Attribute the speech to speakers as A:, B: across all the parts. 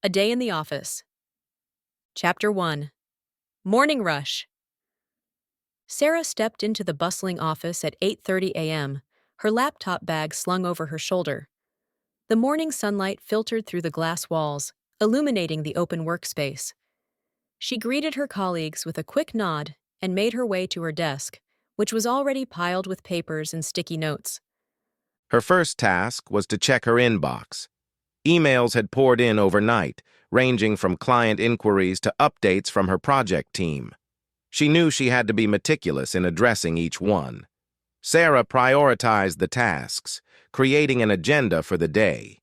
A: A Day in the Office. Chapter 1. Morning Rush. Sarah stepped into the bustling office at 8:30 a.m., her laptop bag slung over her shoulder. The morning sunlight filtered through the glass walls, illuminating the open workspace. She greeted her colleagues with a quick nod and made her way to her desk, which was already piled with papers and sticky notes.
B: Her first task was to check her inbox. Emails had poured in overnight, ranging from client inquiries to updates from her project team. She knew she had to be meticulous in addressing each one. Sarah prioritized the tasks, creating an agenda for the day.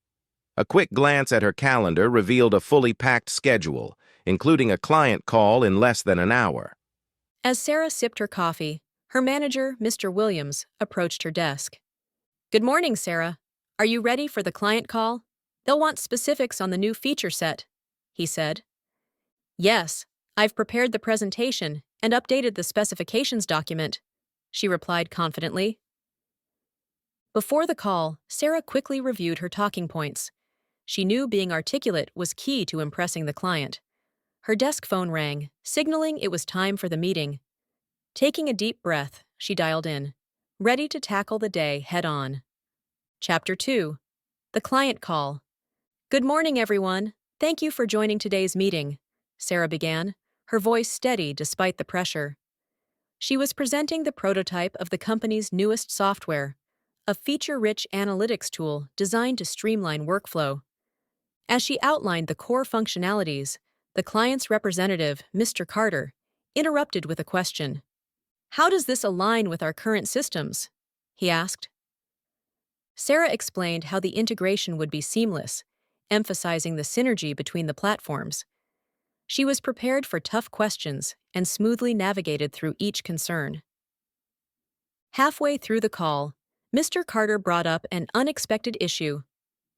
B: A quick glance at her calendar revealed a fully packed schedule, including a client call in less than an hour.
A: As Sarah sipped her coffee, her manager, Mr. Williams, approached her desk. "Good morning, Sarah. Are you ready for the client call? They'll want specifics on the new feature set," he said. "Yes, I've prepared the presentation and updated the specifications document," she replied confidently. Before the call, Sarah quickly reviewed her talking points. She knew being articulate was key to impressing the client. Her desk phone rang, signaling it was time for the meeting. Taking a deep breath, she dialed in, ready to tackle the day head-on. Chapter 2. The Client Call. "Good morning, everyone. Thank you for joining today's meeting," Sarah began, her voice steady despite the pressure. She was presenting the prototype of the company's newest software, a feature-rich analytics tool designed to streamline workflow. As she outlined the core functionalities, the client's representative, Mr. Carter, interrupted with a question. "How does this align with our current systems?" he asked. Sarah explained how the integration would be seamless, emphasizing the synergy between the platforms. She was prepared for tough questions and smoothly navigated through each concern. Halfway through the call, Mr. Carter brought up an unexpected issue: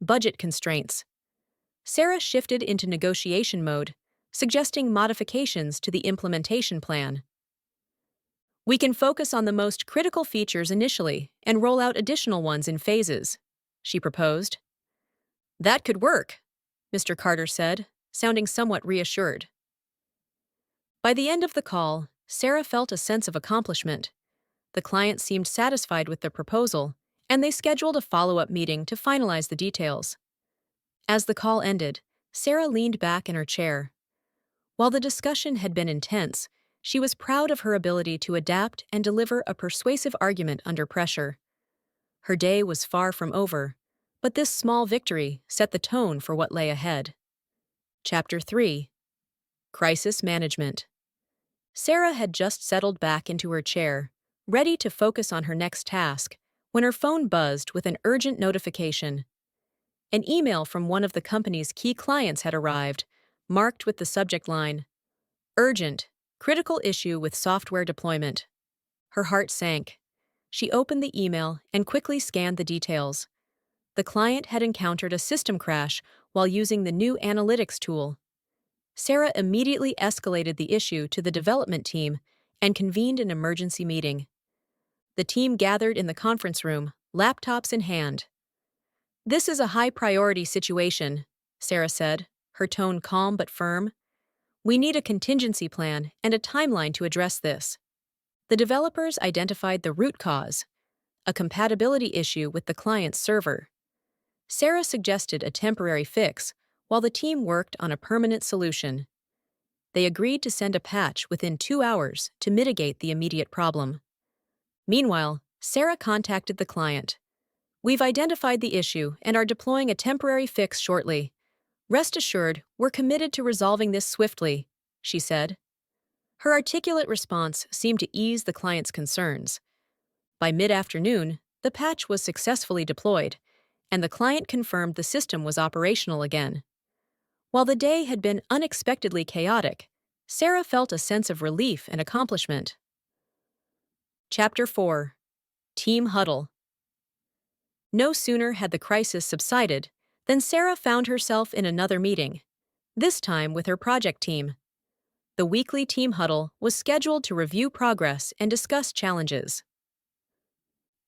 A: budget constraints. Sarah shifted into negotiation mode, suggesting modifications to the implementation plan. "We can focus on the most critical features initially and roll out additional ones in phases," she proposed. "That could work," Mr. Carter said, sounding somewhat reassured. By the end of the call, Sarah felt a sense of accomplishment. The client seemed satisfied with the proposal, and they scheduled a follow-up meeting to finalize the details. As the call ended, Sarah leaned back in her chair. While the discussion had been intense, she was proud of her ability to adapt and deliver a persuasive argument under pressure. Her day was far from over, but this small victory set the tone for what lay ahead. Chapter 3. Crisis Management. Sarah had just settled back into her chair, ready to focus on her next task, when her phone buzzed with an urgent notification. An email from one of the company's key clients had arrived, marked with the subject line, "Urgent, critical issue with software deployment." Her heart sank. She opened the email and quickly scanned the details. The client had encountered a system crash while using the new analytics tool. Sarah immediately escalated the issue to the development team and convened an emergency meeting. The team gathered in the conference room, laptops in hand. "This is a high-priority situation," Sarah said, her tone calm but firm. "We need a contingency plan and a timeline to address this." The developers identified the root cause, a compatibility issue with the client's server. Sarah suggested a temporary fix, while the team worked on a permanent solution. They agreed to send a patch within 2 hours to mitigate the immediate problem. Meanwhile, Sarah contacted the client. "We've identified the issue and are deploying a temporary fix shortly. Rest assured, we're committed to resolving this swiftly," she said. Her articulate response seemed to ease the client's concerns. By mid-afternoon, the patch was successfully deployed, and the client confirmed the system was operational again. While the day had been unexpectedly chaotic, Sarah felt a sense of relief and accomplishment. Chapter 4. Team Huddle. No sooner had the crisis subsided than Sarah found herself in another meeting, this time with her project team. The weekly team huddle was scheduled to review progress and discuss challenges.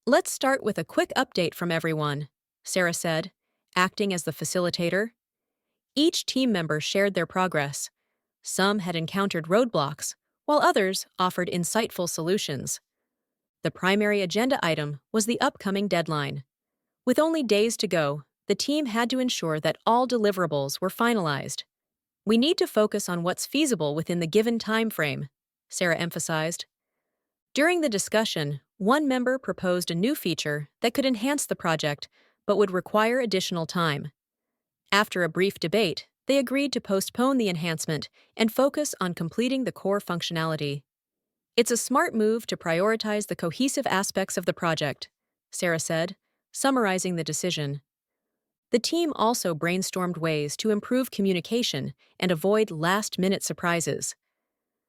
A: "Let's start with a quick update from everyone," Sarah said, acting as the facilitator. Each team member shared their progress. Some had encountered roadblocks, while others offered insightful solutions. The primary agenda item was the upcoming deadline. With only days to go, the team had to ensure that all deliverables were finalized. "We need to focus on what's feasible within the given time frame," Sarah emphasized. During the discussion, one member proposed a new feature that could enhance the project but would require additional time. After a brief debate, they agreed to postpone the enhancement and focus on completing the core functionality. "It's a smart move to prioritize the cohesive aspects of the project," Sarah said, summarizing the decision. The team also brainstormed ways to improve communication and avoid last-minute surprises.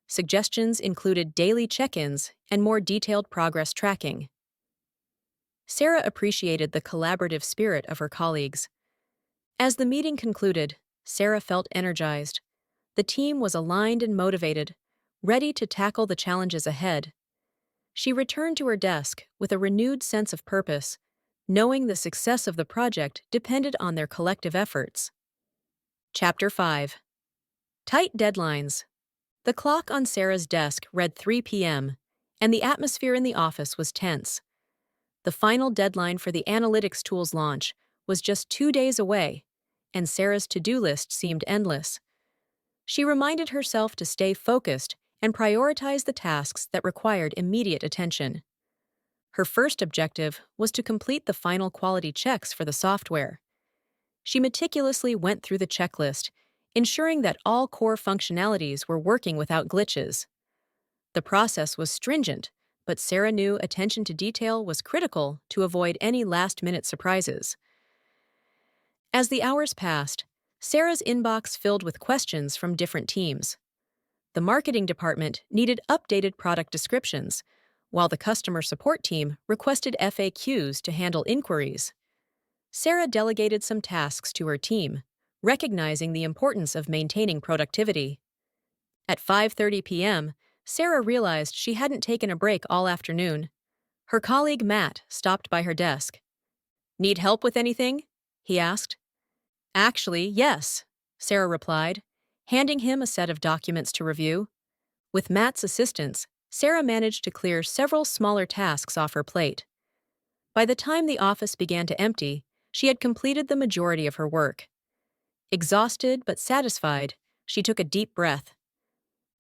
A: Suggestions included daily check-ins and more detailed progress tracking. Sarah appreciated the collaborative spirit of her colleagues. As the meeting concluded, Sarah felt energized. The team was aligned and motivated, ready to tackle the challenges ahead. She returned to her desk with a renewed sense of purpose, knowing the success of the project depended on their collective efforts. Chapter 5. Tight Deadlines. The clock on Sarah's desk read 3 p.m., and the atmosphere in the office was tense. The final deadline for the analytics tool's launch was just 2 days away, and Sarah's to-do list seemed endless. She reminded herself to stay focused and prioritize the tasks that required immediate attention. Her first objective was to complete the final quality checks for the software. She meticulously went through the checklist, ensuring that all core functionalities were working without glitches. The process was stringent, but Sarah knew attention to detail was critical to avoid any last-minute surprises. As the hours passed, Sarah's inbox filled with questions from different teams. The marketing department needed updated product descriptions, while the customer support team requested FAQs to handle inquiries. Sarah delegated some tasks to her team, recognizing the importance of maintaining productivity. At 5:30 p.m., Sarah realized she hadn't taken a break all afternoon. Her colleague Matt stopped by her desk. "Need help with anything?" he asked. "Actually, yes," Sarah replied, handing him a set of documents to review. With Matt's assistance, Sarah managed to clear several smaller tasks off her plate. By the time the office began to empty, she had completed the majority of her work. Exhausted but satisfied, she took a deep breath.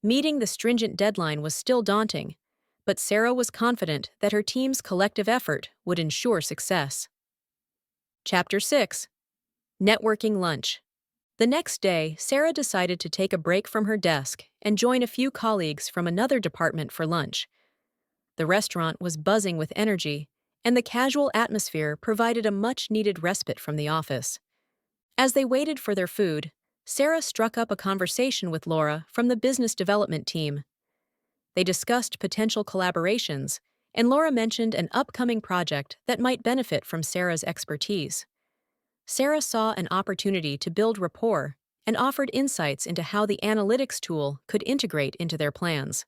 A: Meeting the stringent deadline was still daunting, but Sarah was confident that her team's collective effort would ensure success. Chapter 6. Networking Lunch. The next day, Sarah decided to take a break from her desk and join a few colleagues from another department for lunch. The restaurant was buzzing with energy, and the casual atmosphere provided a much-needed respite from the office. As they waited for their food, Sarah struck up a conversation with Laura from the business development team. They discussed potential collaborations, and Laura mentioned an upcoming project that might benefit from Sarah's expertise. Sarah saw an opportunity to build rapport and offered insights into how the analytics tool could integrate into their plans.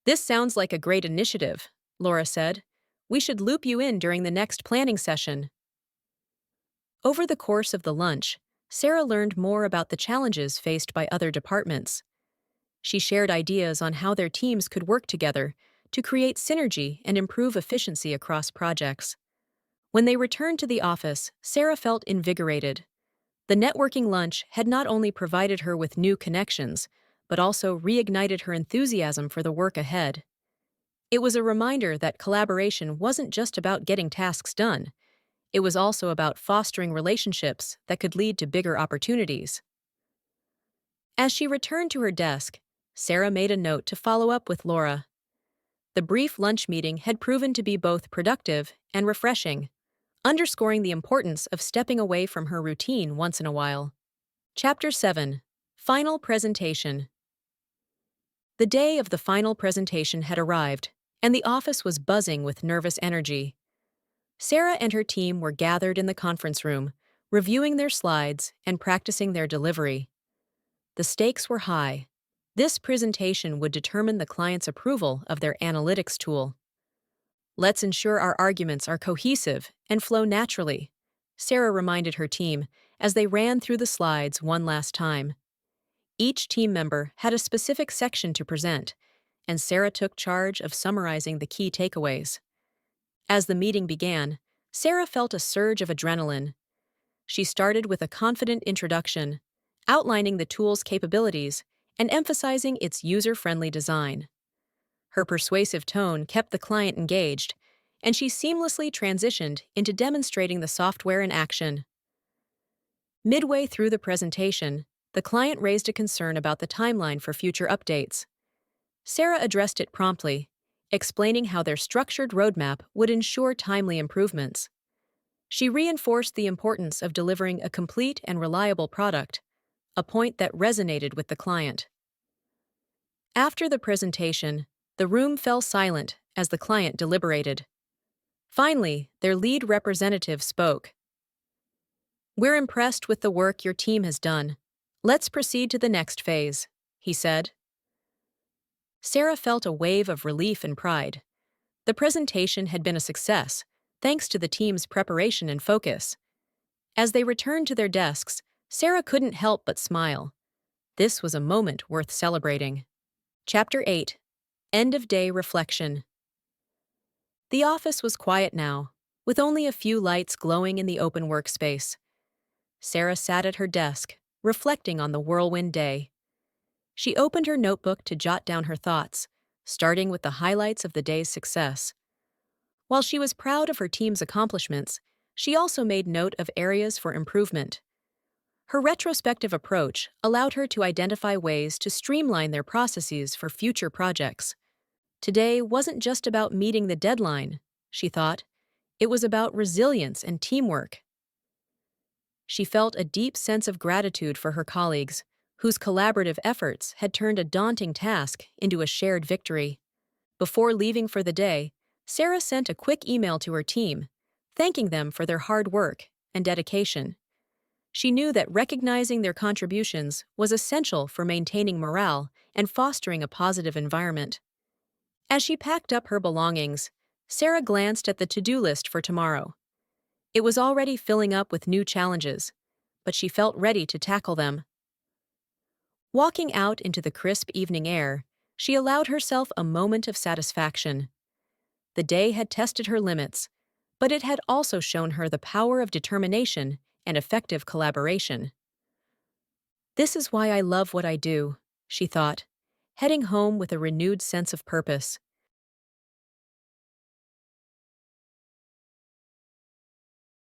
A: "This sounds like a great initiative," Laura said. "We should loop you in during the next planning session." Over the course of the lunch, Sarah learned more about the challenges faced by other departments. She shared ideas on how their teams could work together to create synergy and improve efficiency across projects. When they returned to the office, Sarah felt invigorated. The networking lunch had not only provided her with new connections, but also reignited her enthusiasm for the work ahead. It was a reminder that collaboration wasn't just about getting tasks done. It was also about fostering relationships that could lead to bigger opportunities. As she returned to her desk, Sarah made a note to follow up with Laura. The brief lunch meeting had proven to be both productive and refreshing, underscoring the importance of stepping away from her routine once in a while. Chapter 7. Final Presentation. The day of the final presentation had arrived, and the office was buzzing with nervous energy. Sarah and her team were gathered in the conference room, reviewing their slides and practicing their delivery. The stakes were high. This presentation would determine the client's approval of their analytics tool. "Let's ensure our arguments are cohesive and flow naturally," Sarah reminded her team as they ran through the slides one last time. Each team member had a specific section to present, and Sarah took charge of summarizing the key takeaways. As the meeting began, Sarah felt a surge of adrenaline. She started with a confident introduction, outlining the tool's capabilities and emphasizing its user-friendly design. Her persuasive tone kept the client engaged, and she seamlessly transitioned into demonstrating the software in action. Midway through the presentation, the client raised a concern about the timeline for future updates. Sarah addressed it promptly, explaining how their structured roadmap would ensure timely improvements. She reinforced the importance of delivering a complete and reliable product, a point that resonated with the client. After the presentation, the room fell silent as the client deliberated. Finally, their lead representative spoke. "We're impressed with the work your team has done. Let's proceed to the next phase," he said. Sarah felt a wave of relief and pride. The presentation had been a success, thanks to the team's preparation and focus. As they returned to their desks, Sarah couldn't help but smile. This was a moment worth celebrating. Chapter 8. End of Day Reflection. The office was quiet now, with only a few lights glowing in the open workspace. Sarah sat at her desk, reflecting on the whirlwind day. She opened her notebook to jot down her thoughts, starting with the highlights of the day's success. While she was proud of her team's accomplishments, she also made note of areas for improvement. Her retrospective approach allowed her to identify ways to streamline their processes for future projects. Today wasn't just about meeting the deadline, she thought. It was about resilience and teamwork. She felt a deep sense of gratitude for her colleagues, whose collaborative efforts had turned a daunting task into a shared victory. Before leaving for the day, Sarah sent a quick email to her team, thanking them for their hard work and dedication. She knew that recognizing their contributions was essential for maintaining morale and fostering a positive environment. As she packed up her belongings, Sarah glanced at the to-do list for tomorrow. It was already filling up with new challenges, but she felt ready to tackle them. Walking out into the crisp evening air, she allowed herself a moment of satisfaction. The day had tested her limits, but it had also shown her the power of determination and effective collaboration. "This is why I love what I do," she thought, heading home with a renewed sense of purpose.